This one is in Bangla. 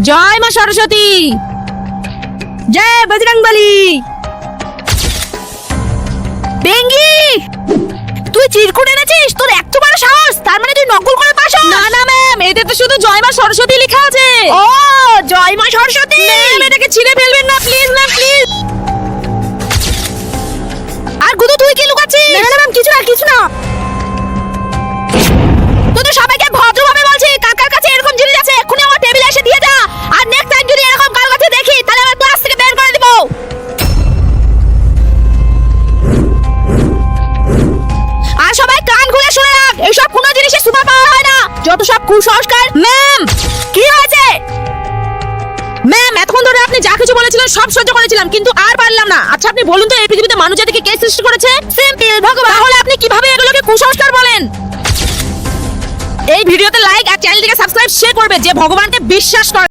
জয় মা সরস্বতী, জয় বজরংবলী। বেঙ্গি, তুই চিরকুট এনেছিস? তোর এত বড় সাহস! তার মানে তুই নকল করে পাস? না না ম্যাম, এতে তো শুধু জয় মা সরস্বতী লেখা আছে। ও, জয় মা সরস্বতী। ম্যাম, এটাকে ছিঁড়ে ফেলবেন না প্লিজ ম্যাম, প্লিজ। আর গুদু, তুই কি লুকাচ্ছিস? না ম্যাম, কিছু না কিছু না। তুই তো সবাইকে ভদ্রভাবে বলছিস, কার কার কাছে এরকম জিনিস আছে এক্ষুনি আমার টেবিলে এসে দিয়ে যা। আর নেক্সট টাইম যদি এরকম কার কাছে দেখি তাহলে আমার ক্লাস থেকে বের করে দিব। আর সবাই কান খুলে শুনে রাখ, এইসব কোনো জিনিসে সুপার পাওয়ার হয় না, যত সব কুসংস্কার। ম্যাম, কি হয়েছে? ম্যাম, এতক্ষণ ধরে আপনি যা কিছু বলেছিলেন সব সহ্য করেছিলাম, কিন্তু আর পারলাম না। আচ্ছা আপনি বলুন তো, এই পৃথিবীতে মানুষ জাতিকে কে সৃষ্টি করেছে? সিম্পল, ভগবান। তাহলে আপনি কিভাবে এগুলোকে কুসংস্কার বলেন? এই ভিডিওতে লাইক আর চ্যানেলটিকে সাবস্ক্রাইব সে করবে যে ভগবানকে বিশ্বাস করে।